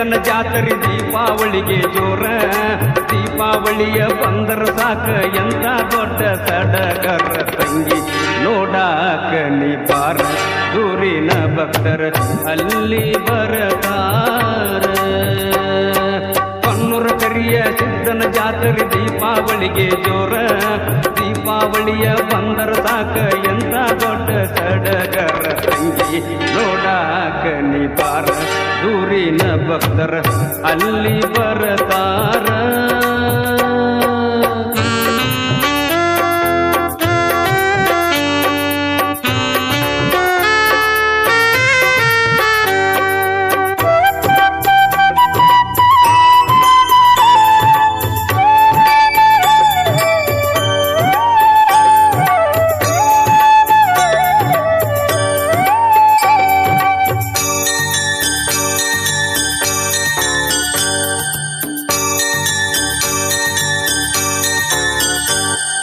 ಸಿದ್ಧನ ಜಾತ್ರೆ ದೀಪಾವಳಿಗೆ ಜೋರ. ದೀಪಾವಳಿಯ ಬಂದರ ಸಾಕ ಎಂತ ದೊಡ್ಡ ಸಡಗರ ತಂಗಿ ನೋಡಾಕ ನೀ ಬಾರ. ದೂರಿನ ಭಕ್ತರ ಅಲ್ಲಿ ಬರತಾರ. ಕಣ್ಣೂರ ಕರಿಯ ಸಿದ್ಧನ ಜಾತ್ರೆ ದೀಪಾವಳಿಗೆ ಜೋರ. ದೀಪಾವಳಿಯ ಬಂದರ ಸಾಕ ಎಂತ ದೊಡ್ಡ ಸಡಗರ ತಂಗಿ ನೋಡಾಕ ನೀ ಬಾರ. ದೂರಿನ ಭಕ್ತರ ಅಲ್ಲಿ ಬರತಾರ.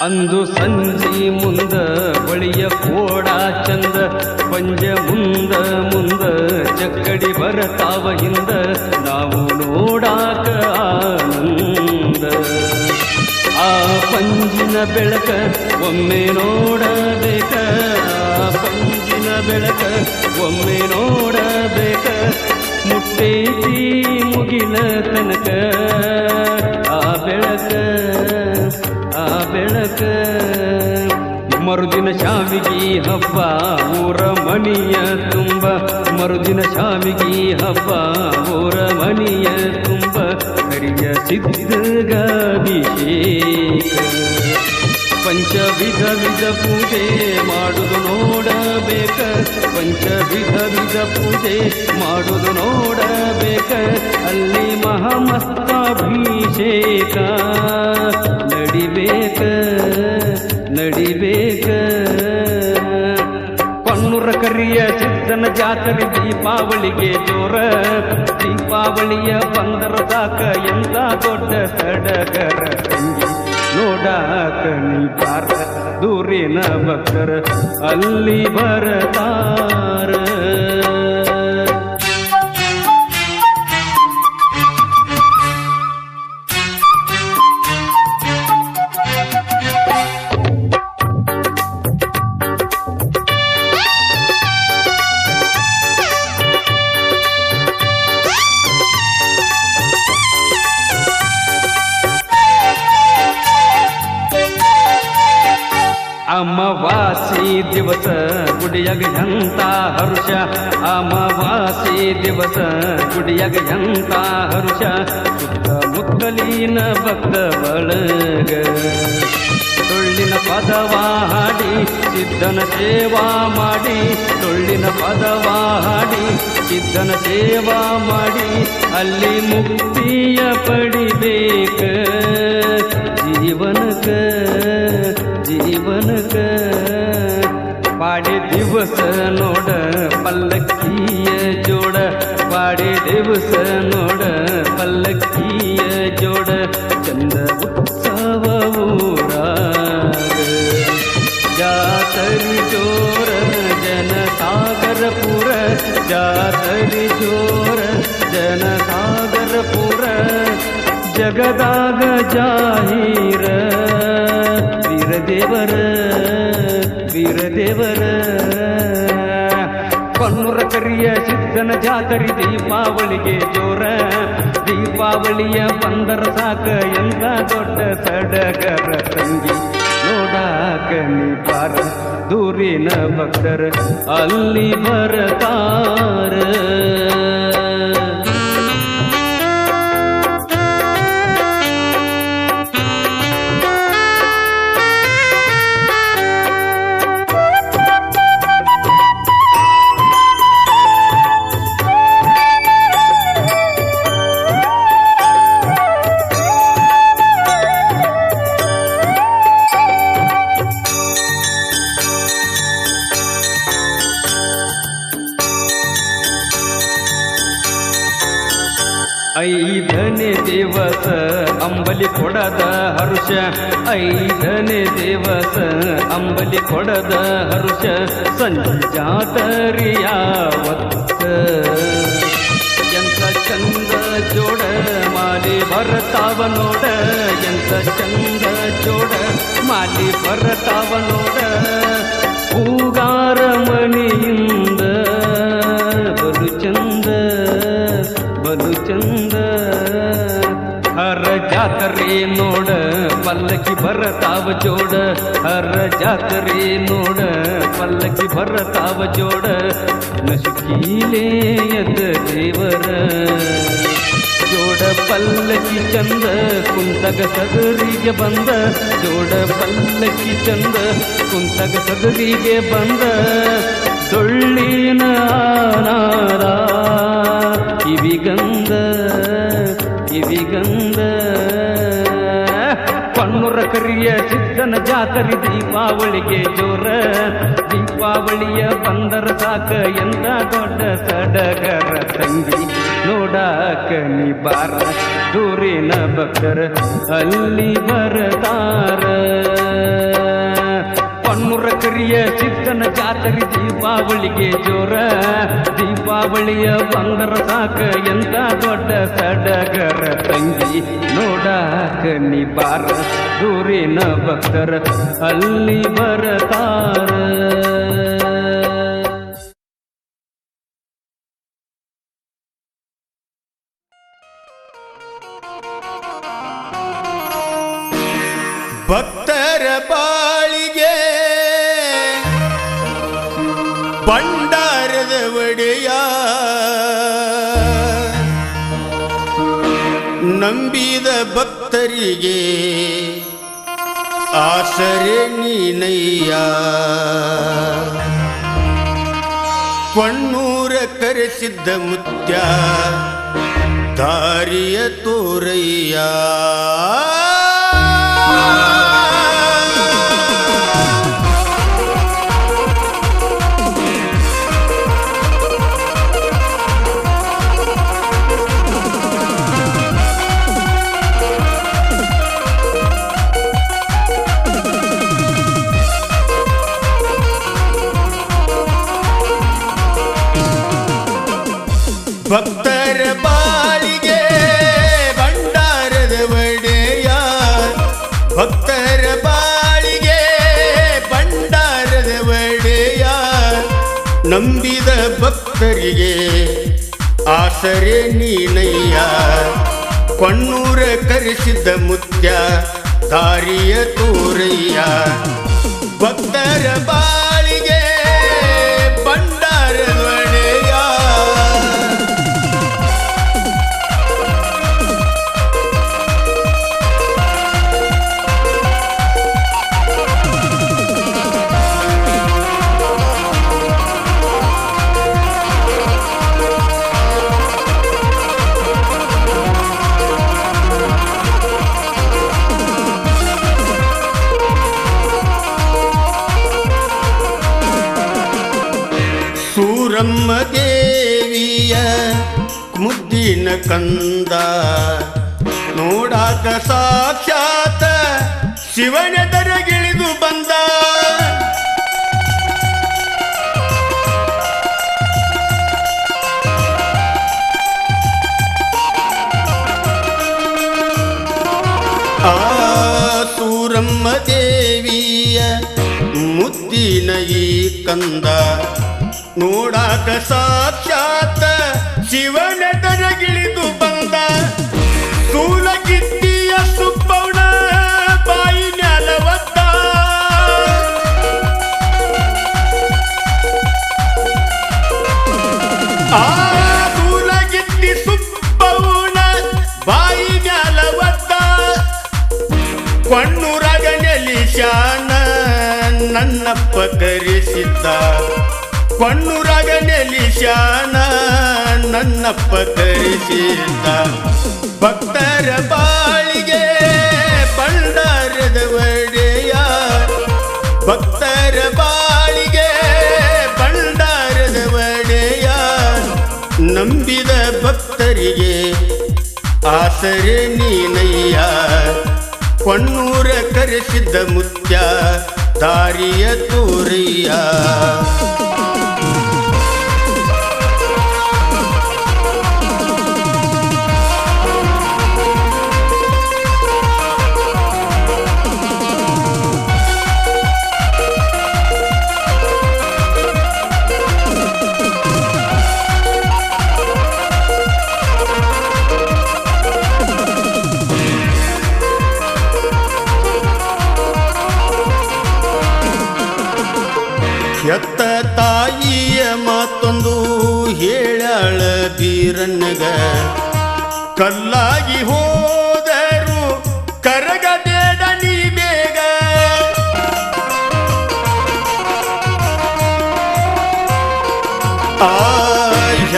ಅಂದು ಸಂಜಿ ಮುಂದ ಬಳಿಯ ಕೋಡ ಚಂದ. ಪಂಜ ಮುಂದ ಮುಂದ ಚಕ್ಕಡಿ ಬರತಾವ ಹಿಂದ. ನಾವು ನೋಡಾಕ ಆನಂದ. ಆ ಪಂಜಿನ ಬೆಳಕ ಒಮ್ಮೆ ನೋಡಬೇಕ. ಆ ಪಂಜಿನ ಬೆಳಕ ಒಮ್ಮೆ ನೋಡಬೇಕ. ಮುಟ್ಟೇತಿ ಮುಗಿಲ ತನಕ ಆ ಬೆಳಕ ಆ ಬೆಳಕ. ಮರುದಿನ ಶಾವಿಗಿ ಹಬ್ಬ ಊರ ಮನಿಯ ತುಂಬ. ಮರುದಿನ ಶಾವಿಗಿ ಹಬ್ಬ ಊರ ಮನಿಯ ತುಂಬ. ಹರಿಯ ಸಿದ್ಧಗಾಭಿಷೇಕ. ಪಂಚವಿಧ ವಿಧ ಪೂಜೆ ಮಾಡುವುದು ನೋಡಬೇಕ. ಪಂಚವಿಧ ಪೂಜೆ ಮಾಡುವುದು ನೋಡಬೇಕ. ಅಲ್ಲಿ ಮಹಾಮಸ್ತಾಭಿಷೇಕ ನಡಿಬೇಕ ನಡಿಬೇಕ. ಕಣ್ಣೂರ ಕರಿಯ ಸಿದ್ಧನ ಜಾತ್ರೆ ದೀಪಾವಳಿಗೆ ಜೋರ. ದೀಪಾವಳಿಯ ಬಂದರ ಸಾಕ ಎಂತ ದೊಡ್ಡ ಸಡಗರ ತಂಗಿ ನೋಡಾಕ ನೀ ಬಾರ. ದೂರಿನ ಭಕ್ತರ ಅಲ್ಲಿ ಬರತಾರ. ಅಮಾವಾಸಿ ದಿವಸ ಗುಡಿಯಾಗ ಎಂತ ಹರುಷ. ಅಮಾವಾಸಿ ದಿವಸ ಗುಡಿಯಾಗ ಎಂತ ಹರುಷ. ಸುತ್ತಮುತ್ತಲಿನ ಭಕ್ತ ಬಳಗ ಟೊಳ್ಳಿನ ಪದವಾ ಹಾಡಿ ಸಿದ್ಧನ ಸೇವಾ ಮಾಡಿ. ಟೊಳ್ಳಿನ ಪದವಾ ಹಾಡಿ ಸಿದ್ಧನ ಸೇವಾ ಮಾಡಿ. ಅಲ್ಲಿ ಮುಕ್ತಿಯ ಪಡಿಬೇಕ ಜೀವನಕ ಜೀವನಕ. ಪಾಡಿ ದಿವಸ ನೋಡ ಪಲ್ಲಕ್ಕಿಯ ಜೋಡ. ಪಾಡಿ ದಿವಸ ನೋಡ ಪಲ್ಲಕ್ಕಿಯ ಜೋಡ. ಚಂದ ಉತ್ಸವ ಊರಾಗ ಜಾತರಿ ಜೋರ ಜನಸಾಗರಪುರ. ಜಾತರಿ ಜೋರ ಜನಸಾಗರಪುರ. ಜಗದಾಗ ಜಾಹೀರ ವೀರದೇವರ ವೀರದೇವರ. ಕಣ್ಣೂರ ಕರಿಯ ಸಿದ್ಧನ ಜಾತ್ರೆ ದೀಪಾವಳಿಗೆ ಜೋರ. ದೀಪಾವಳಿಯ ಬಂದರ ಸಾಕ ಎಂತ ದೊಡ್ಡ ಸಡಗರ ತಂಗಿ ನೋಡಾಕ ನೀ ಬಾರ. ದೂರಿನ ಭಕ್ತರ ಅಲ್ಲಿ ಬರತಾರ. ಐದನೇ ದಿವಸ ಅಂಬಲಿ ಕೊಡದ ಹರುಷ. ಐದನೇ ದಿವಸ ಅಂಬಲಿ ಕೊಡದ ಹರುಷ. ಸಂಜಾತರಿಯಾವತ್ತ ಎಂತ ಚಂದ ಜೋಡ ಮಾಲಿ ಬರ್ತಾವ ನೋಡ ಎಂತ ಚಂದ ಜೋಡ ಮಾಲಿ ಬರ್ತಾವ ನೋಡ ಹೂಗಾರ ಮಣಿಯಿಂದ ಬಲು ಚಂದ ಬಲು ಚಂದ ಹರ ಜಾತ್ರೆ ನೋಡ ಪಲ್ಲಕ್ಕಿ ಬರತಾವ ಜೋಡ ಹರ ಜಾತ್ರೆ ನೋಡ ಪಲ್ಲಕ್ಕಿ ಬರತಾವ ಜೋಡ ನಸುಕೀಲೆಯದ ದೇವರ ಜೋಡ ಪಲ್ಲಕ್ಕಿ ಚಂದ ಕುಂತಗ ಸದರಿಗೆ ಬಂದ ಜೋಡ ಪಲ್ಲಕ್ಕಿ ಚಂದ ಕುಂತಗ ಸದರಿಗೆ ಬಂದ ಡೊಳ್ಳಿನ ನಾದ ಕಿವಿಗಂಧ ಕಿವಿಗಂಧ ಕಣ್ಣುರ ಕರಿಯ ಸಿದ್ದನ ಜಾತರಿ ದೀಪಾವಳಿಗೆ ಜೋರ ದೀಪಾವಳಿಯ ಬಂದರ ಸಾಕ ಎಂತ ದೊಡ್ಡ ಸಡಗರ ತಂಗಿ ನೋಡಾಕ ನೀ ಬಾರ ದೂರಿನ ಭಕ್ತರ ಅಲ್ಲಿ ಬರತಾರ ಕಣ್ಣುರ ಕರಿಯ ಸಿದ್ದನ ಜಾತರಿ ದೀಪಾವಳಿಗೆ ಜೋರ ದೀಪಾವಳಿಯ ಬಂದರ ಸಾಕ ಎಂತ ದೊಡ್ಡ ಸಡಗರ ತಂಗಿ ನೋಡಾಕ ನೀ ಬಾರ ದೂರಿನ ಭಕ್ತರ ಅಲ್ಲಿ ಬರತಾರ ಭಕ್ತರ ಬಾಳಿಗೆ ಭಂಡಾರದ ಒಡೆಯ ನಂಬಿದ ಭಕ್ತರಿಗೆ ಆಸರೆ ನೀನಯ್ಯ ಕೊಣ್ಣೂರ ಕರೆಸಿದ್ದ ಮುತ್ಯ ದಾರಿಯ ತೋರಯ್ಯ ಭಕ್ತರ ಬಾಳಿಗೆ ಭಂಡಾರದ ಒಡೆಯ ಭಕ್ತರ ಬಾಳಿಗೆ ಭಂಡಾರದ ಒಡೆಯ ನಂಬಿದ ಭಕ್ತರಿಗೆ ಆಸರೆ ನೀನಯ್ಯ ಕೊಣ್ಣೂರ ಕರೆಸಿದ್ದ ಮುತ್ಯ ದಾರಿಯ ತೋರಯ್ಯ ಭಕ್ತರ ಬಾಳಿಗೆ ಭಂಡಾರದ ಒಡೆಯ ಸೂರಮ್ಮ ದೇವಿಯ ಮುದ್ದಿನ ಕಂದ ನೋಡಾಕ ಸಾಕ್ಷಾತ್ ಶಿವನೆದರಗಿಳಿದು ಬಂದ ಆ ಸೂರಮ್ಮ ದೇವಿಯ ಮುದ್ದಿನ ಈ ಕಂದ ನೋಡಾಕ ಸಾಕ್ಷಾತ್ ಶಿವನೆದರಗಿಳಿದು ಬಂದ ಸೂಲಗಿತ್ತಿಯ ಸುಬ್ಬವನ ಬಾಯಿ ನ್ಯಾಲವದ್ದ ಆ ಸೂಲಗಿತ್ತಿ ಸುಬ್ಬವನ ಬಾಯಿ ನ್ಯಾಲವದ್ದ ಕೊಣ್ಣೂರಾಗ ನೆಲಿಶಾನ ನನ್ನಪ್ಪ ಕರೆಸಿದ್ದ ಕೊಣ್ಣೂರಾಗ ನೆಲಿಶಾನ ನನ್ನಪ್ಪ ಕರೆಸಿದ್ದ ಭಕ್ತರ ಬಾಳಿಗೆ ಭಂಡಾರದ ಒಡೆಯ ಭಕ್ತರ ಬಾಳಿಗೆ ಭಂಡಾರದ ಒಡೆಯ ನಂಬಿದ ಭಕ್ತರಿಗೆ ಆಸರೆ ನೀನಯ್ಯ ಕೊಣ್ಣೂರ ಕರೆಸಿದ್ದ ಮುತ್ಯ ದಾರಿಯ ತೋರಯ್ಯ ಎತ್ತ ತಾಯಿಯ ಮಾತೊಂದು ಹೇಳ್ಯಾಳ ಬೀರಣ್ಣಗ ಕಲ್ಲಾಗಿ ಹೋದರು ಕರಗಬೇಡ ನೀ ಬೇಗ ಆ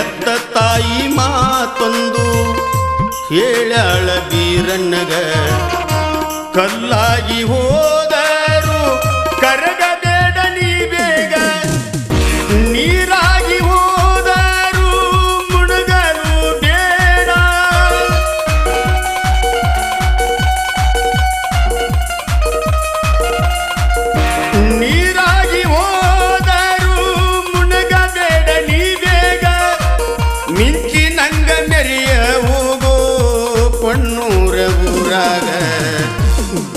ಎತ್ತ ತಾಯಿ ಮಾತೊಂದು ಹೇಳ್ಯಾಳ ಬೀರಣ್ಣಗ ಕಲ್ಲಾಗಿ ಹೋದರು ಕರಗಬೇಡ ನೀ ಬೇಗ ನೀರಾಗಿ ಹೋದರು ಮುಳುಗಲು ಬೇಡ ನೀರಾಗಿ ಹೋದರು ಮುಳುಗಬೇಡ ನೀ ಬೇಗ ಮಿಂಚಿನಂಗ ಮೆರೆಯ ಹೋಗೋ ಕೊಣ್ಣೂರ ಊರಾಗ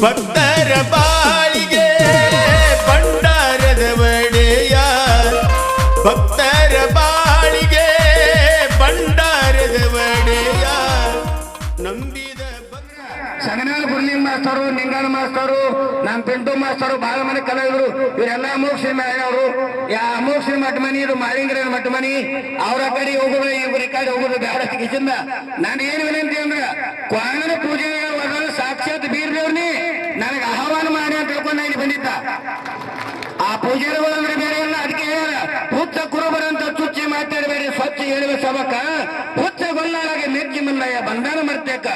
ಭಕ್ತರ ಬಾಳಿಗೆ ಭಂಡಾರದ ಒಡೆಯ ಭಕ್ತರ ಬಾಳಿಗೆ ಭಂಡಾರದ ಒಡೆಯ ನಂಬಿದ ಸಗನಾಳ ಗುರ್ಲಿಂಗ್ ಮಾಸ್ತರು ನಿಂಗಾಣ ಮಾಸ್ತರು ನಮ್ಮ ಪಿಂಟು ಮಾಸ್ತರು ಬಹಳ ಮಂದಿ ಕಲಾವಿದರು ಇವರೆಲ್ಲ ಅಮೋಘ ಸಿನಿಮಾ ಅವರು ಅಮೋಘ ಸಿನಿಮಾ ಮಠ ಮನಿ ಇದು ಮಾಳಿಂಗರ ಮಠ ಮನಿ ಅವರ ಕಡೆ ಹೋಗೋದು ಇವ್ರ ಕಡೆ ಹೋಗೋದು ಬೇಡ ಕಿಚಿಂದ ನಾನು ಏನು ವಿನಂತಿ ಅಂದ್ರೆ ಕ್ವಾಣನ ಪೂಜೆ ಸಾಕ್ಷಾತ್ ಬೀರ್ದೇವ್ರನಿ ನನಗೆ ಆಹ್ವಾನ ಮಾಡಿ ಅಂತ ತಿಳ್ಕೊಂಡು ಇಲ್ಲಿ ಬಂದಿದ್ದ ಆ ಪೂಜಾರಿಗಳಂದ್ರೆ ಬೇರೆ ಎಲ್ಲ ಅದಕ್ಕೆ ಹೇಳ ಹುಚ್ಚ ಕುರುಬರಂತ ಚುಚ್ಚಿ ಮಾತಾಡಬೇಡಿ ಸ್ವಚ್ಛ ಹೇಳುವ ಸಬಕ ಹುಚ್ಚ ಗೊಲ್ಲಾಳಗೆ ಮೆಚ್ಚಿ ಮಲ್ಲಯ್ಯ ಬಂಧನ ಮರ್ತೇಕ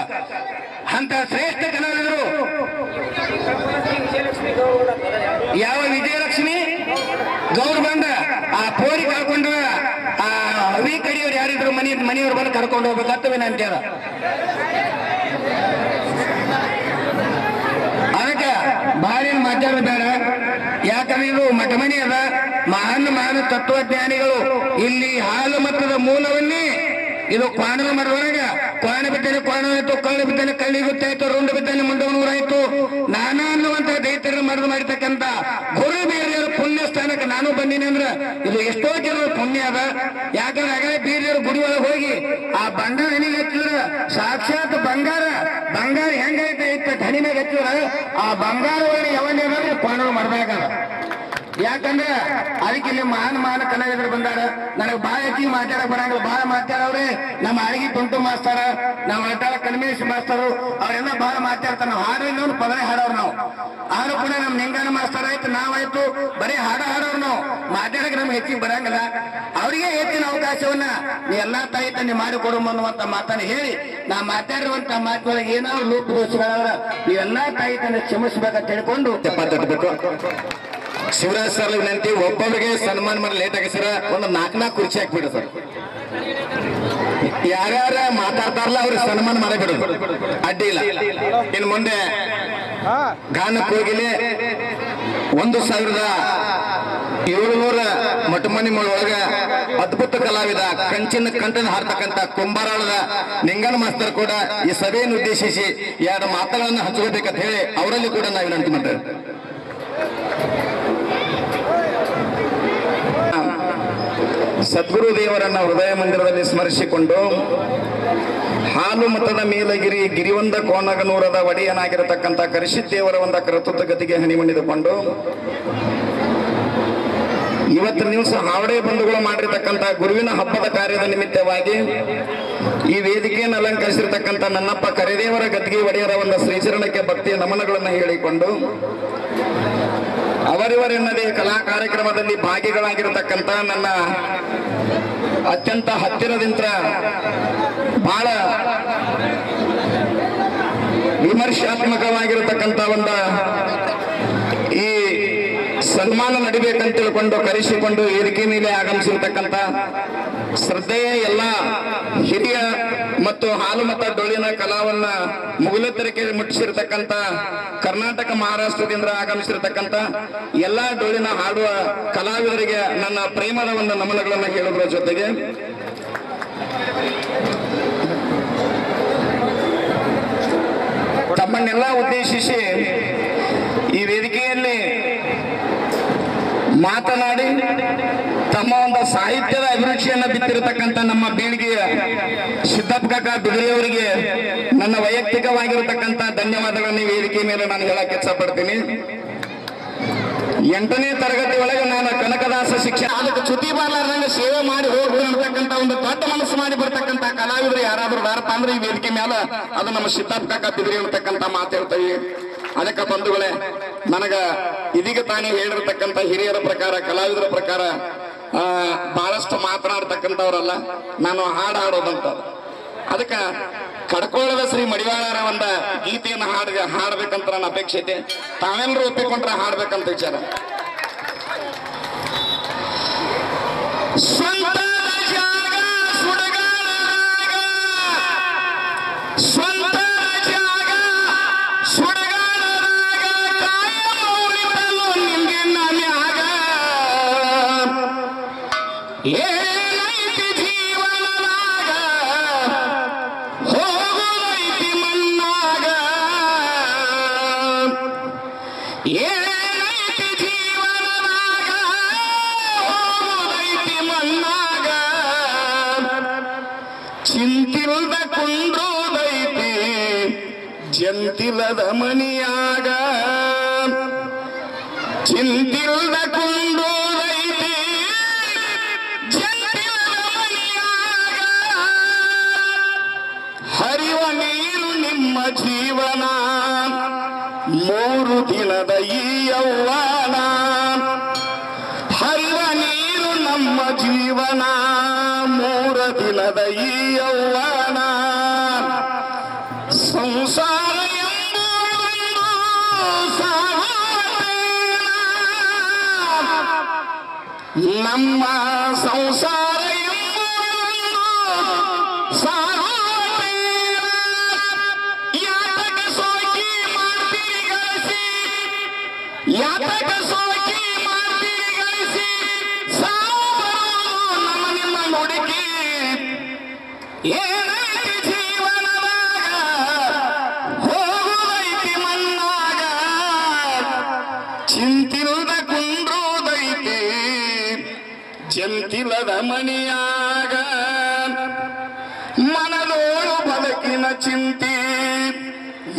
ಅಂತ ಶ್ರೇಷ್ಠ ಕಲಾವಿದರು ಯಾವ ವಿಜಯಲಕ್ಷ್ಮಿ ಗೌರ್ ಬಂದ ಆ ಪೋರಿ ಕರ್ಕೊಂಡು ಆ ಅವಿ ಕಡಿಯವ್ರು ಯಾರಿದ್ರು ಮನೆಯವ್ರು ಬಂದು ಕರ್ಕೊಂಡು ಹೋಗ್ಬೇಕಂತ ವಿನಂತಿ ಅದ ಅದಕ್ಕೆ ಭಾರಿ ಮಾತಾಡೋದು ಬೇಡ ಯಾಕಂದ್ರೆ ಇದು ಮಠ ಮನಿ ಅದ ಮಹಾನ್ ತತ್ವಜ್ಞಾನಿಗಳು ಇಲ್ಲಿ ಹಾಲು ಮತದ ಮೂಲವನ್ನೇ ಇದು ಕ್ವಾಣದ ಮರದೊಳಗ ಕ್ವಾಣ ಬಿದ್ದಾನೆ ಕ್ವಾಣ ಆಯ್ತು ಕಳ್ಳು ಬಿದ್ದಾನೆ ಕಳ್ಳಿ ಗೊತ್ತಾಯ್ತು ರುಂಡು ಬಿದ್ದಾನೆ ಮುಂಡವನೂರಾಯ್ತು ನಾನಾ ಅನ್ನುವಂತ ದೈತ್ಯರ ಮರದ ಮಾಡಿರ್ತಕ್ಕಂಥ ಗುರು ಬೀರ್ಯರ ಪುಣ್ಯ ಸ್ಥಾನಕ್ಕೆ ನಾನು ಬಂದೀನಿ ಅಂದ್ರೆ ಇದು ಎಷ್ಟೋ ಜನರ ಪುಣ್ಯ ಅದ ಯಾಕಂದ್ರೆ ಆಗಲೇ ಬೀರ್ಯರ ಗುಡಿ ಒಳಗೆ ಹೋಗಿ ಆ ಬಂಗಾರ ಹೆಣಿಗೆ ಹಚ್ಚಿದ್ರ ಸಾಕ್ಷಾತ್ ಬಂಗಾರ ಹೆಂಗೈತೆ ಇತ್ತ ಧನಿ ಮ್ಯಾಗ ಹಚ್ಚಿದ್ರ ಆ ಬಂಗಾರ ಒಳಗೆ ಯಾವನ್ನೇ ಕ್ವಾಣ ಮರದಾಗದ ಯಾಕಂದ್ರೆ ಅದಕ್ಕೆ ಇಲ್ಲಿ ಮಹಾನ್ ಕಲಾವಿದರು ಬಂದಾರ ನನಗೆ ಬಾಳ ಹೆಚ್ಚಿಗೆ ಮಾತಾಡಕ್ ಬರಂಗಿಲ್ಲ ಬಾಳ ಮಾತಾಡವ್ರೆ ನಮ್ಮ ಅಡಿಗೆ ತುಂಟು ಮಾಸ್ತಾರ ನಮ್ಮ ಅಡ್ಡಾಳ ಕಲ್ಮೇಶ್ ಮಾಸ್ತರು ಅವರೆಲ್ಲ ಬಾಳ ಮಾತಾಡ್ತಾರ ನಾವು ಹಾಡು ಇನ್ನೊಂದು ಪದನೇ ಹಾಡೋರು ನಾವು ಆದ್ರೂ ಕೂಡ ನಮ್ ನಿಂಗಾನ ಮಾಸ್ತರ ಆಯ್ತು ನಾವಾಯ್ತು ಬರೀ ಹಾಡೋರು ನಾವು ಮಾತಾಡಕ್ಕೆ ನಮ್ಗೆ ಹೆಚ್ಚಿಗೆ ಬರಂಗಿಲ್ಲ ಅವರಿಗೆ ಹೆಚ್ಚಿನ ಅವಕಾಶವನ್ನ ನೀ ಎಲ್ಲಾ ತಾಯಿ ತಂದೆ ಮಾಡಿಕೊಡು ಅನ್ನುವಂತ ಮಾತನ್ನ ಹೇಳಿ ನಾ ಮಾತಾಡಿರುವಂತ ಮಾತುಗಳಿಗೆ ಏನಾದ್ರು ಲೋಪ ದೋಷಗಳಾದ್ರ ನೀವೆಲ್ಲಾ ತಾಯಿ ತಂದೆ ಕ್ಷಮಿಸ್ಬೇಕಂತ ಹೇಳ್ಕೊಂಡು ತಪ್ಪಬೇಕು. ಶಿವರಾಜ್ ಸರ್ ವಿನಂತಿ, ಒಬ್ಬೊಬ್ಬರಿಗೆ ಸನ್ಮಾನ ಮಾಡಿ ಲೇಟ್ ಆಗಿ ಸರ್ ಒಂದು 4 ಕುರ್ಚಿ ಹಾಕ್ಬಿಡು ಸರ್. ಯಾರ್ಯಾರ ಮಾತಾಡ್ತಾರಲ್ಲ ಅವ್ರಿಗೆ ಸನ್ಮಾನ ಮಾಡಬಿಡು, ಅಡ್ಡಿ ಇಲ್ಲ. ಇನ್ನು ಮುಂದೆ ಗಾನ ಕೋಗಿಲೆ 1700 ಮಠಮನಿ ಒಳಗ ಅದ್ಭುತ ಕಲಾವಿದ ಕಂಚಿನ ಕಂಠದ ಹಾಡ್ತಕ್ಕಂಥ ಕುಂಬಾರಾಳದ ನಿಂಗನ ಮಾಸ್ತರ್ ಕೂಡ ಈ ಸಭೆಯನ್ನು ಉದ್ದೇಶಿಸಿ 2 ಮಾತುಗಳನ್ನು ಹಂಚ್ಕೋಬೇಕಂತ ಹೇಳಿ ಅವರಲ್ಲಿ ಕೂಡ ನಾವು ವಿನಂತಿ ಮಾಡ್ತೇವೆ. ಸದ್ಗುರು ದೇವರನ್ನ ಹೃದಯ ಮಂದಿರದಲ್ಲಿ ಸ್ಮರಿಸಿಕೊಂಡು ಹಾಲು ಮತದ ಮೇಲಗಿರಿ ಗಿರಿವಂದ ಕೋನಗನೂರದ ಒಡೆಯನಾಗಿರತಕ್ಕಂಥ ಕರಿಸಿದ್ದೇವರ ಒಂದ ಕರ್ತೃತ್ವ ಗತಿಗೆ ಹಣಿಮಣಿದುಕೊಂಡು ಇವತ್ತಿನ ದಿವಸ ಹಾವಡೆ ಬಂಧುಗಳು ಮಾಡಿರ್ತಕ್ಕಂಥ ಗುರುವಿನ ಹಬ್ಬದ ಕಾರ್ಯದ ನಿಮಿತ್ತವಾಗಿ ಈ ವೇದಿಕೆಯನ್ನು ಅಲಂಕರಿಸಿರ್ತಕ್ಕಂಥ ನನ್ನಪ್ಪ ಕರಿದೇವರ ಗದ್ದಿಗೆ ಒಡೆಯರ ಒಂದು ಶ್ರೀಚರಣಕ್ಕೆ ಭಕ್ತಿಯ ನಮನಗಳನ್ನು ಹೇಳಿಕೊಂಡು ಅವರಿವರೆನ್ನದೇ ಕಲಾ ಕಾರ್ಯಕ್ರಮದಲ್ಲಿ ಭಾಗಿಗಳಾಗಿರತಕ್ಕಂಥ ನನ್ನ ಅತ್ಯಂತ ಹತ್ತಿರದಿಂದ ಬಹಳ ವಿಮರ್ಶಾತ್ಮಕವಾಗಿರತಕ್ಕಂಥ ಒಂದು ಈ ಸನ್ಮಾನ ನಡಿಬೇಕಂತ ತಿಳ್ಕೊಂಡು ಕರೆಸಿಕೊಂಡು ವೇದಿಕೆ ಮೇಲೆ ಆಗಮಿಸಿರ್ತಕ್ಕಂಥ ಶ್ರದ್ಧೆಯ ಎಲ್ಲ ಹಿರಿಯ ಮತ್ತು ಹಾಲು ಮತ ಡೊಳ್ಳಿನ ಕಲಾವನ್ನ ಮುಗಿಲೆತ್ತರಕ್ಕೆ ಮುಟ್ಟಿಸಿರ್ತಕ್ಕಂಥ ಕರ್ನಾಟಕ ಮಹಾರಾಷ್ಟ್ರದಿಂದ ಆಗಮಿಸಿರ್ತಕ್ಕಂಥ ಎಲ್ಲಾ ಡೊಳ್ಳಿನ ಹಾಡುವ ಕಲಾವಿದರಿಗೆ ನನ್ನ ಪ್ರೇಮದ ಒಂದು ನಮನಗಳನ್ನು ಹೇಳುವುದರ ಜೊತೆಗೆ ತಮ್ಮನ್ನೆಲ್ಲ ಉದ್ದೇಶಿಸಿ ಈ ವೇದಿಕೆಯಲ್ಲಿ ಮಾತನಾಡಿ ತಮ್ಮ ಒಂದು ಸಾಹಿತ್ಯದ ಅಭಿರುಚಿಯನ್ನು ಬಿತ್ತಿರತಕ್ಕಂಥ ನಮ್ಮ ಬೀಳಿಗೆಯ ಸಿದ್ದಪ್ಪ ಕಾಕ ಬಿಳಿಯವರಿಗೆ ನನ್ನ ವೈಯಕ್ತಿಕವಾಗಿರತಕ್ಕಂಥ ಧನ್ಯವಾದಗಳನ್ನು ವೇದಿಕೆ ಮೇಲೆ ನಾನು ಹೇಳಕ್ಕೆ ಇಷ್ಟಪಡ್ತೀನಿ. 8ನೇ ತರಗತಿ ಒಳಗೆ ನಾನು ಕನಕದಾಸ ಶಿಕ್ಷಣ ಅದಕ್ಕೆ ಚ್ಯುತಿ ಬಾರ್ಲಾರ್ದಂಗೆ ಸೇವೆ ಮಾಡಿ ಹೋಗ್ತೀನಿ ಅಂತಕ್ಕಂಥ ಒಂದು ದೊಡ್ಡ ಮನಸ್ಸು ಮಾಡಿ ಬರ್ತಕ್ಕಂಥ ಕಲಾವಿದರು ಯಾರಾದ್ರೂ ಬಾರಪ್ಪ ಅಂದ್ರೆ ಈ ವೇದಿಕೆ ಮೇಲೆ ಅದು ನಮ್ಮ ಸಿದ್ಧಾರ್ಥ ಕಾಕ ಬಿದ್ರಿ ಅಂತಕ್ಕಂಥ ಮಾತು ಹೇಳ್ತೀವಿ. ಅದಕ್ಕೆ ಬಂಧುಗಳೇ, ನನಗ ಇದೀಗ ತಾನೇ ಹೇಳಿರ್ತಕ್ಕಂಥ ಹಿರಿಯರ ಪ್ರಕಾರ, ಕಲಾವಿದರ ಪ್ರಕಾರ ಬಹಳಷ್ಟು ಮಾತನಾಡ್ತಕ್ಕಂಥವ್ರಲ್ಲ, ನಾನು ಹಾಡು ಹಾಡೋದಂತ. ಅದಕ್ಕೆ ಕಡ್ಕೊಳ್ಳದ ಶ್ರೀ ಮಡಿವಾಳರ ಒಂದ ಗೀತೆಯನ್ನು ಹಾಡ್ಬೇಕಂತ ನನ್ನ ಅಪೇಕ್ಷೆ ಐತೆ. ತಾವೆಲ್ಲರೂ ಒಪ್ಪಿಕೊಂಡ್ರೆ ಹಾಡ್ಬೇಕಂತ ವಿಚಾರ. ಸ್ವಂತ ಜಾಗ ಸುಡಗಾಡದಾಗ, ಸ್ವಂತ ಜಾಗ ಸುಡಗಾಡದಾಗ ಕಾಯಂ ಉಳಿತಲು ನಿಂಗೆ ಮ್ಯಾಗ. ಏನೈತಿ ಜೀವನದಾಗ ಹೋಗುವೈತಿ ಮಣ್ಣಾಗ, ಏನೈತಿ ಜೀವನದಾಗ ಹೋಗುವೈತಿ ಮಣ್ಣಾಗ. ಚಿಂತಿಲ್ದ ಕುಂಡ್ರೋದೈತಿ ಜಂತಿಲದ ಮನಿಯಾಗ, ಚಿಂತಿಲ್ದ ಕುಂಡ್ರೋದೈತಿ ಜಂತಿಲದ ಮನಿಯಾಗ. ಹರಿವ ನೀರು ನಿಮ್ಮ ಜೀವನ 3 ದಿನದ ಈ ಯೌವನ. ಹರಿವ ನೀರು ನಮ್ಮ ಜೀವನ 3 ದಿನದ ಈ ಯೌವನ. ಸಂಸಾರ ಎಂಬುದೊಂದು ಸಾಗುತ್ತೇನ, ನಮ್ಮ ಸಂಸಾರ ಎಂಬುದೊಂದು ಸಾಗುತ್ತೇನ. ಯಾತಕ ಸೋಕಿ ಮಾಡ್ತೀರಿ ಗಳಿಸಿ, ಯಾತಕ ಸೋಕಿ ಮಾಡ್ತೀರಿ ಗಳಿಸಿ, ಸಾವು ಬರೋದು ನಮ್ಮ ನಿಮ್ಮ ನುಡುಕಿ. ಏನೈತಿ ಜೀವನದಾಗ ಹೋಗುವೈತಿ ಮಣ್ಣಾಗ, ಚಿಂತಿಲ್ದ ಕುಂಡ್ರೋದೈತಿ ಜಂತಿಲದ ಮನಿಯಾಗ. ಮನದೋಳು ಬದುಕಿನ ಚಿಂತಿ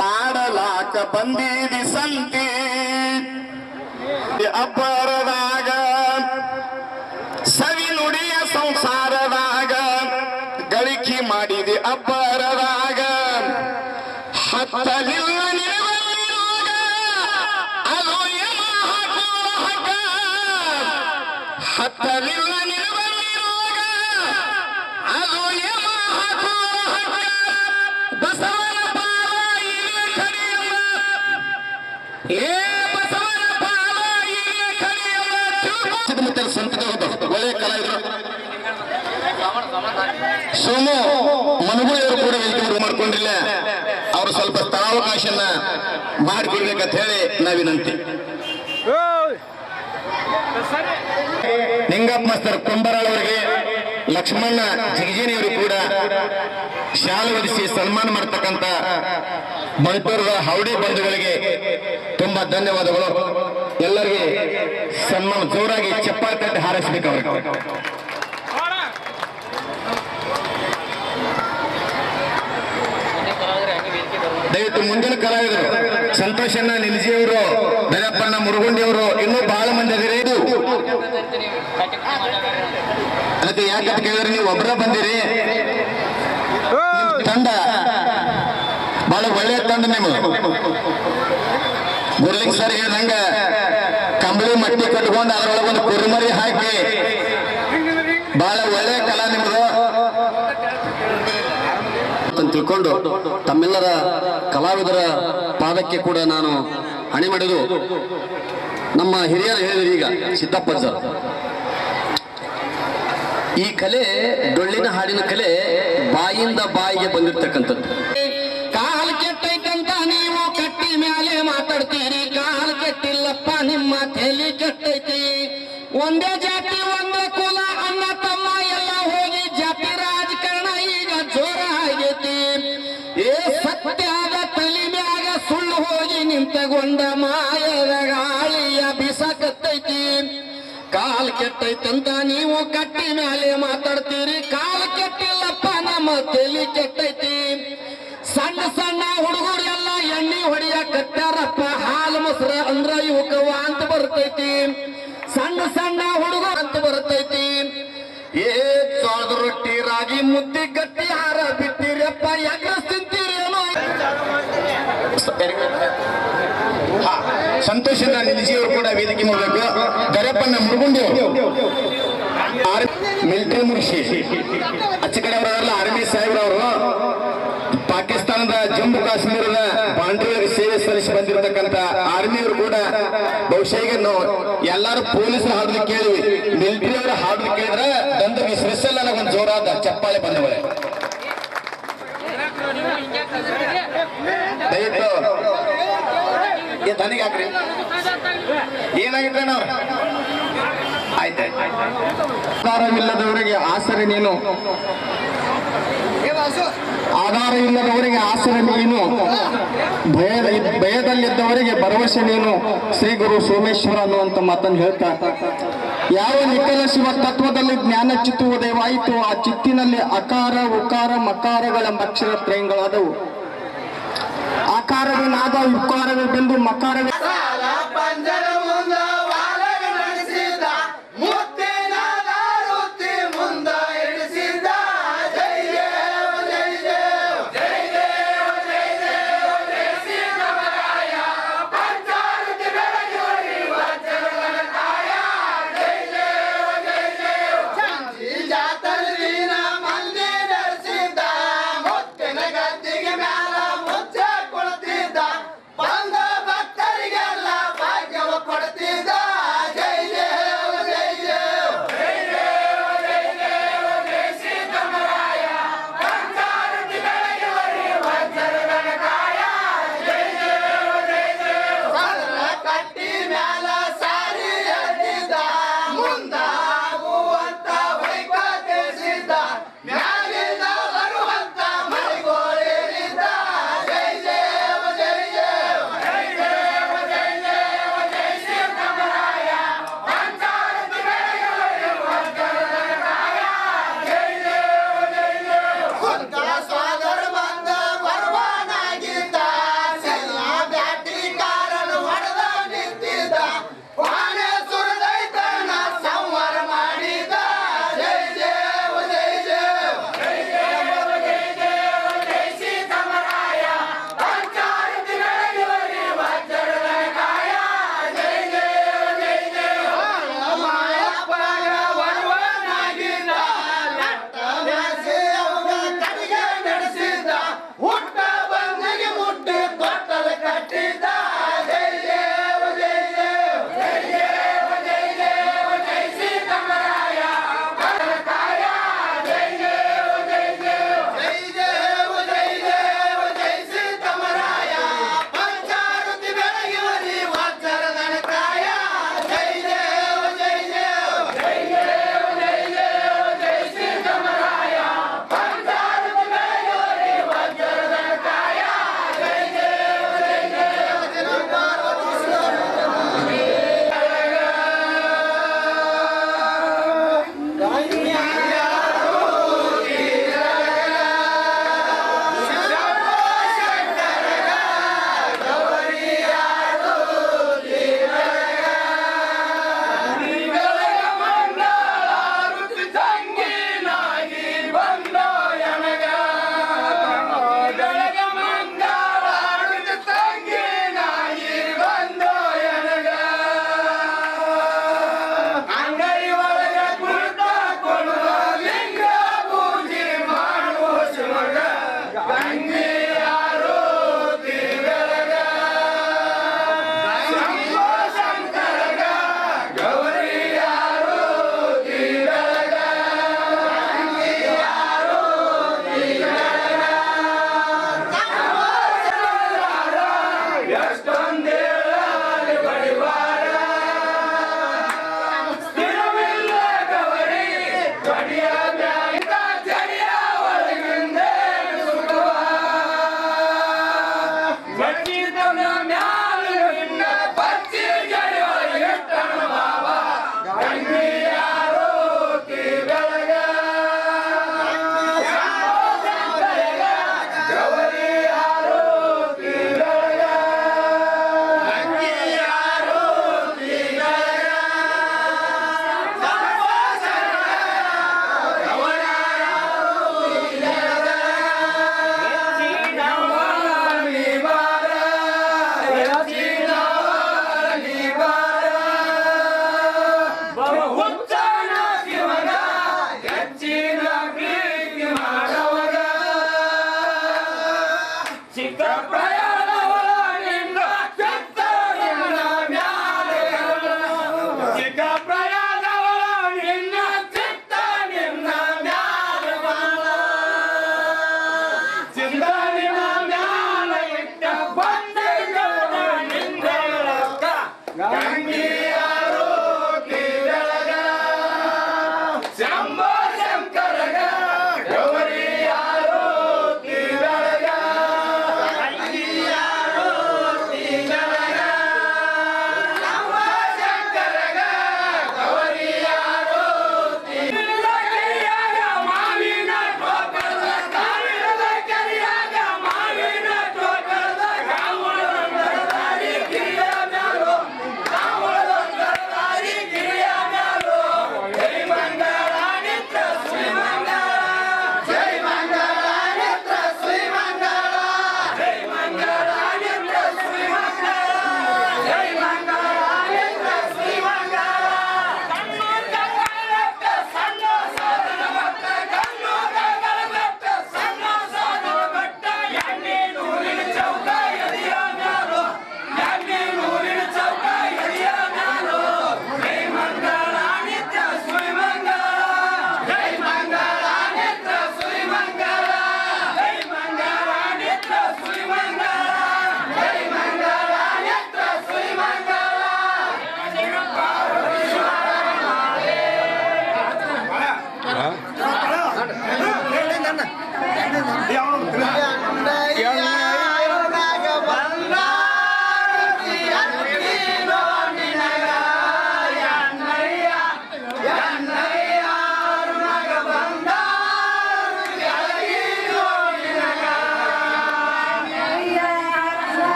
ಮಾಡಲಾಕ ಬಂದಿದಿ ಸಂತಿ. ಅಬ್ಬರದಾಗ ಸವಿ ನುಡಿಯ ಸಂಸಾರದಾಗ ಗಳಿಕೆ ಮಾಡಿದೆ ಅಬ್ಬರದಾಗ. ಹತ್ತಲಿಲ್ಲ ನಿಲುವಲ್ಲಿರುವಾಗ ಅದು ಯಮ ಹಾಕುವ ಹಗ್ಗ. ಹತ್ತಲಿಲ್ಲ ನಿಲುವಲ್ಲಿರುವಾಗ ಅದು ಯಮ ಹಾಕುವ ಹಗ್ಗ. ಬಸವನ ಪಾದ ಇಲ್ಲಿ ಕರೆಯಲ್ಲ, ಏ ಬಸವನ ಪಾದ ಇಲ್ಲಿ ಕರೆಯಲ್ಲ. ಸುತ್ತಮುತ್ತಲ ಸಂತದ ಒಳ್ಳೆಯ ಕಲಾವಿದರು ಸೋಮು ಮನುಗುಳಿಯವರು ಕೂಡ ವೇದಿಕೆ ಮಾಡ್ಕೊಂಡಿಲ್ಲ. ಅವರು ಸ್ವಲ್ಪ ಸ್ಥಳಾವಕಾಶನ ಮಾಡಿಕೊಡ್ಬೇಕಂತ ಹೇಳಿ ನಾ ವಿನಂತಿ. ನಿಂಗಪ್ಪ ಮಾಸ್ತರ್ ಕುಂಬರಾಳ್ ಅವರಿಗೆ, ಲಕ್ಷ್ಮಣ್ಣ ಜಿಗಜೇನಿಯವರು ಕೂಡ ಶಾಲೆ ಒದಿಸಿ ಸನ್ಮಾನ ಮಾಡತಕ್ಕಂತ ಮಣಿಪುರದ ಹೌಡಿ ಬಂಧುಗಳಿಗೆ ತುಂಬಾ ಧನ್ಯವಾದಗಳು. ಎಲ್ಲರಿಗೆ ಸನ್ಮಾನ ಜೋರಾಗಿ ಚಪ್ಪಾಳೆ ತಟ್ಟಿ ಹಾರೈಸಬೇಕು ಅವ್ರಿಗೆ. ದಯವಿಟ್ಟು ಮುಂದಿನ ಕಲಾವಿದರು ಸಂತೋಷಣ್ಣ ನಿಲ್ಜಿಯವರು, ದಯಪ್ಪಣ್ಣ ಮುರುಗುಂಡಿಯವರು, ಇನ್ನೂ ಬಹಳ ಮಂದಿ ಅದಿರಿ. ಅದಕ್ಕೆ ಯಾಕಂತ ಕೇಳಿದ್ರೆ ನೀವು ಒಬ್ಬರ ಬಂದಿರಿ. ತಂಡ ಬಹಳ ಒಳ್ಳೆಯ ತಂಡ. ನಿಮ್ಗೆ ಗುರ್ಲಿಂಗ್ ಸರ್ ಹೇಳ್ದಂಗ ಕಂಬಳಿ ಮಟ್ಟಿ ಕಟ್ಕೊಂಡು ಅದರೊಳಗೆ ಒಂದು ಕುರುಮರಿ ಹಾಕಿ ಬಹಳ ಒಳ್ಳೆಯ ಕಲಾ ನಿಮ್ದು ಅಂತ ತಿಳ್ಕೊಂಡು ತಮ್ಮೆಲ್ಲರ ಕಲಾವಿದರ ಪಾದಕ್ಕೆ ಕೂಡ ನಾನು ಹಣೆ ಮಾಡಿದು. ನಮ್ಮ ಹಿರಿಯರು ಹೇಳಿದ್ರು ಈಗ ಸಿದ್ದಪ್ಪಜ್ಜ, ಈ ಕಲೆ ಡೊಳ್ಳಿನ ಹಾಡಿನ ಕಲೆ ಬಾಯಿಂದ ಬಾಯಿಗೆ ಬಂದಿರ್ತಕ್ಕಂಥದ್ದು. ಕಾಲ್ ಕೆಟ್ಟೈತಂತ ನೀವು ಕಟ್ಟಿ ಮೇಲೆ ಮಾತಾಡ್ತೀರಿ, ಕಾಲ್ ಕೆಟ್ಟಿಲ್ಲಪ್ಪ ನಿಮ್ಮ ತಲೆ ಕೆಟ್ಟೈತಿ. ಒಂದೇ ಜಾತಿ ಒಂದೇ ಕುಲ ಅಣ್ಣ ತಮ್ಮ ಎಲ್ಲ ಹೋಗಿ ಜಾತಿ ರಾಜಕಾರಣ ಈಗ ಜೋರ ಆಗೈತಿ. ಏ ಸತ್ಯದ ತಲೆ ಮ್ಯಾಗ ಸುಳ್ಳು ಹೋಗಿ ನಿಂತಗೊಂಡ ಮಾಯದ ಗಾಳಿಯ ಬಿಸಕತ್ತೈತಿ. ಕಾಲ್ ಕೆಟ್ಟೈತಂತ ನೀವು ಕಟ್ಟಿ ಮೇಲೆ ಮಾತಾಡ್ತೀರಿ, ಕಾಲ್ ಕೆಟ್ಟಿಲ್ಲಪ್ಪ ನಮ್ಮ ತಲೆ ಕೆಟ್ಟೈತಿ. ಸಣ್ಣ ಸಣ್ಣ ಹುಡುಗರೆಲ್ಲ ಎಣ್ಣೆ ಹೊಡಿಯ ಕಟ್ಟಾರಪ್ಪ, ಹಾಲು ಮೊಸರ ಅಂದ್ರ ಇವಕ್ಕ ವಾಂತ ಬರ್ತೈತಿ. ಬರ್ತೈತಿ, ಸಣ್ಣ ಸಣ್ಣ ಹುಡುಗ ಅಂತ ಬರ್ತೈತಿ. ಏ ಜೋಳದ ರೊಟ್ಟಿ ರಾಗಿ ಮುದ್ದಿ ಗಟ್ಟಿ ಹಾರ ಬಿಟ್ಟಿರಪ್ಪ ಯಾಕೆ ತಿಂತೀರೇನೋ. ಹಾ, ಸಂತೋಷದ ನಿಲ್ಜಿಯವರು ಕೂಡ ವೇದಿಕೆ ಮಾಡಬೇಕು. ಗರಪ್ಪನ ಮುರುಗುಂಡಿ ಮಿಲಿಟರಿ ಮುಗಿಸಿ ಅಚ್ಚ ಕಡೆ ಅವರಲ್ಲ ಆರ್ಮಿ ಸಾಹೇಬ್ರವರು ಪಾಕಿಸ್ತಾನದ ಜಮ್ಮು ಕಾಶ್ಮೀರದ ಬಾಂಡ್ರಿಗೆ ಸೇವೆ ಸಲ್ಲಿಸಿ ಬಂದಿರತಕ್ಕಂತ ಆರ್ಮಿಯವರು ಕೂಡ ಬಹುಶಃ ಈಗ ನಾವು ಎಲ್ಲಾರು ಪೊಲೀಸರು ಹಾಡುದು ಕೇಳಿವಿ, ಮಿಲಿಟರಿ ಅವರ ಹಾಡುದು ಕೇಳಿದ್ರೆ ದಂದಗಿ ಸ್ಪೆಷಲ್ ನನಗೊಂದು ಜೋರಾದ ಚಪ್ಪಾಳೆ ಬಂದವಳೆ. ದಯವಿಟ್ಟು ತನಿಗೆ ಹಾಕ್ರಿ. ಏನಾಗಿದ್ರೆ ನಾವು ಆಯ್ತಾಯ್ತು. ಆಧಾರವಿಲ್ಲದವರಿಗೆ ಆಸರೆ ನೀನು, ಆಧಾರವಿಲ್ಲದವರಿಗೆ ಆಸರೆ ನೀನು, ಭಯದಲ್ಲಿದ್ದವರಿಗೆ ಭರವಸೆ ನೀನು, ಶ್ರೀ ಗುರು ಸೋಮೇಶ್ವರ ಅನ್ನುವಂತ ಮಾತನ್ನು ಹೇಳ್ತಾ, ಯಾವ ನಿಖಲ ಶಿವ ತತ್ವದಲ್ಲಿ ಜ್ಞಾನ ಚಿತ್ತುವುದೇವಾಯಿತು, ಆ ಚಿತ್ತಿನಲ್ಲಿ ಅಕಾರ ಉಕಾರ ಮಕಾರಗಳೆಂಬ ಅಕ್ಷರ ತ್ರಯಗಳಾದವು. ಆಕಾರವೇನಾದ ಉಕಾರವೇ ಬಂದು ಮಕಾರವೇ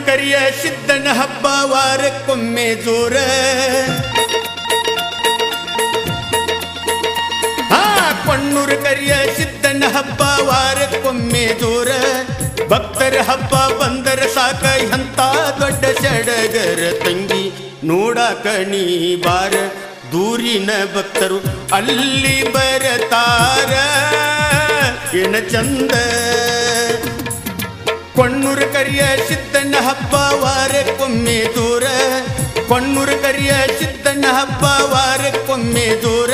ಕರಿಯ ಸಿದ್ದನ ಹಬ್ಬ ವಾರಕ್ಕೊಮ್ಮೆ ಜೋರ ಕೊಣ್ಣೂರು ಕರಿಯ ಸಿದ್ದನ ಹಬ್ಬ ವಾರಕ್ಕೊಮ್ಮೆ ಜೋರ ಭಕ್ತರ ಹಬ್ಬ ಬಂದರ ಸಾಕ ಎಂತ ದೊಡ್ಡ ಸಡಗರ ತಂಗಿ ನೋಡಾಕ ನೀ ಬಾರ ದೂರಿನ ಭಕ್ತರು ಅಲ್ಲಿ ಬರತಾರ ಏನ ಚಂದ ಕೊಣ್ಣೂರು ಕರಿಯ ಸಿದ್ದನ ಹಬ್ಬ ವಾರಕ್ಕೊಮ್ಮೆ ದೂರ ಕೊಣ್ಣೂರು ಕರಿಯ ಸಿದ್ದನ ಹಬ್ಬ ವಾರಕ್ಕೊಮ್ಮೆ ದೂರ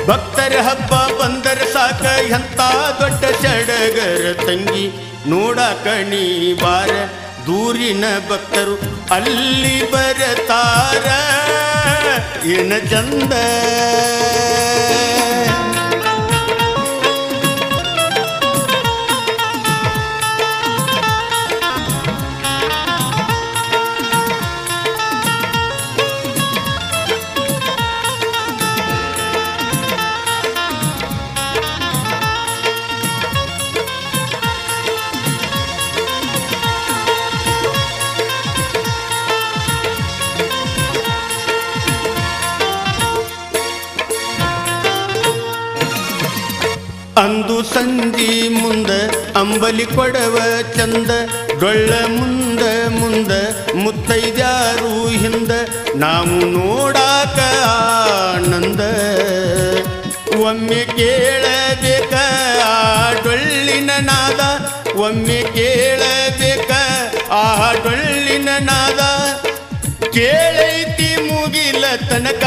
ಭಕ್ತರ ಹಬ್ಬ ಬಂದರ ಸಾಕ ಎಂತ ದೊಡ್ಡ ಸಡಗರ ತಂಗಿ ನೋಡಾಕ ನೀ ಬಾರ ದೂರಿನ ಭಕ್ತರು ಅಲ್ಲಿ ಬರತಾರ ಏನ ಚಂದ ಅಂದು ಸಂಜಿ ಮುಂದ ಅಂಬಲಿ ಕೊಡವ ಚಂದ ಡೊಳ್ಳ ಮುಂದ ಮುಂದ ಮುತ್ತೈದ್ಯಾರು ಹಿಂದ ನಾವು ನೋಡಾಕ ಆನಂದ ಒಮ್ಮೆ ಕೇಳಬೇಕ ಆ ಡೊಳ್ಳಿನ ನಾದ ಒಮ್ಮೆ ಕೇಳಬೇಕ ಆ ಡೊಳ್ಳಿನ ನಾದ ಕೇಳೈತಿ ಮುಗಿಲ ತನಕ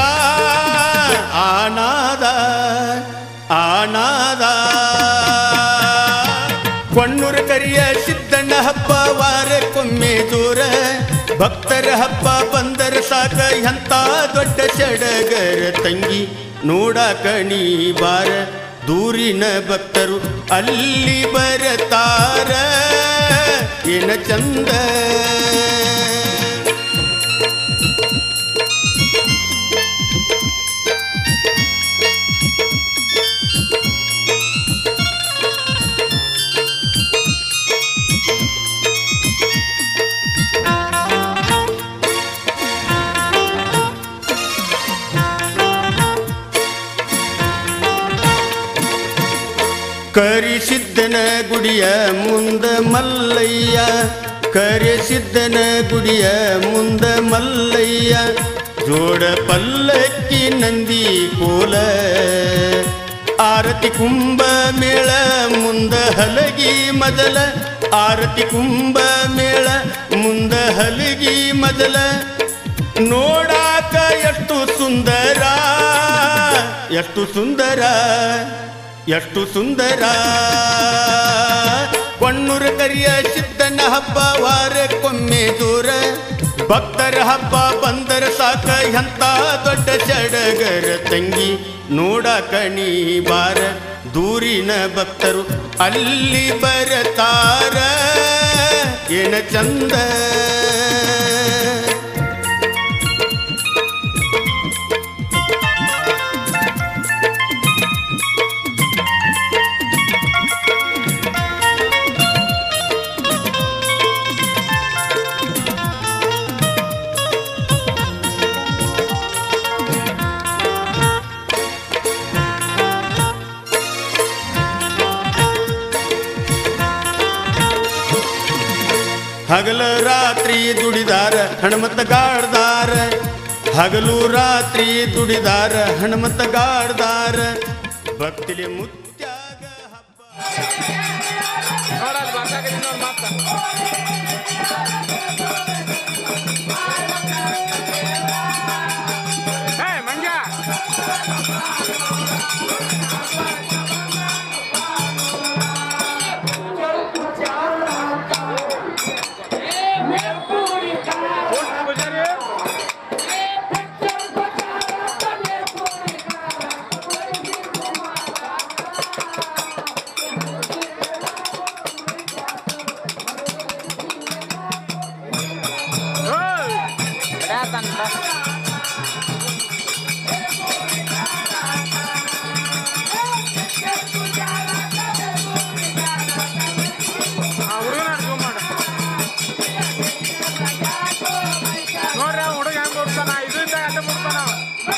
ಆನಾದ ಆನಾದ ಕೊಣ್ಣೂರು ಕರಿಯ ಸಿದ್ದಣ್ಣ ಹಬ್ಬ ವಾರಕ್ಕೊಮ್ಮೆ ಜೋರ ಭಕ್ತರ ಹಬ್ಬ ಬಂದರ ಸಾಕ ಎಂತ ದೊಡ್ಡ ಸಡಗರ ತಂಗಿ ನೋಡಾಕ ನೀ ಬಾರ ದೂರಿನ ಭಕ್ತರು ಅಲ್ಲಿ ಬರತಾರ ಏನ ಚಂದ ಕರಿಸಿದ್ದನ ಗುಡಿಯ ಮುಂದ ಮಲ್ಲಯ್ಯ ಕರಿಸಿದ್ದನ ಗುಡಿಯ ಮುಂದ ಮಲ್ಲಯ್ಯ ಜೋಡ ಪಲ್ಲಕ್ಕಿ ನಂದಿ ಕೋಲ ಆರತಿ ಕುಂಭ ಮೇಳ ಮುಂದ ಹಲಗಿ ಮೊದಲ ಆರತಿ ಕುಂಭ ಮೇಳ ಮುಂದ ಹಲಗಿ ಮೊದಲ ನೋಡಾಕ ಎಷ್ಟು ಸುಂದರ ಎಷ್ಟು ಸುಂದರ ಎಷ್ಟು ಸುಂದರ ಕೊಣ್ಣೂರು ಕರಿಯ ಸಿದ್ದನ ಹಬ್ಬ ವಾರಕ್ಕೊಮ್ಮೆ ದೂರ ಭಕ್ತರ ಹಬ್ಬ ಬಂದರ ಸಾಕ ಎಂತ ದೊಡ್ಡ ಸಡಗರ ತಂಗಿ ನೋಡಾಕ ನೀ ಬಾರ ದೂರಿನ ಭಕ್ತರು ಅಲ್ಲಿ ಬರತಾರ ಏನ ಚಂದ ಹಗಲು ರಾತ್ರಿ ದುಡಿದಾರ ಹಣಮತ್ತ ಗಾಡ್ದಾರ ಹಗಲು ರಾತ್ರಿ ದುಡಿದಾರ ಹಣಮತ್ತ ಗಾಡ್ದಾರ ಭಕ್ತಿಲಿ ಮುತ್ಯಾಗ ಹಬ್ಬ ಮುಡ್ತಾನ ಇದು ಅಡ್ಡ ಮುಡ್ತಾನ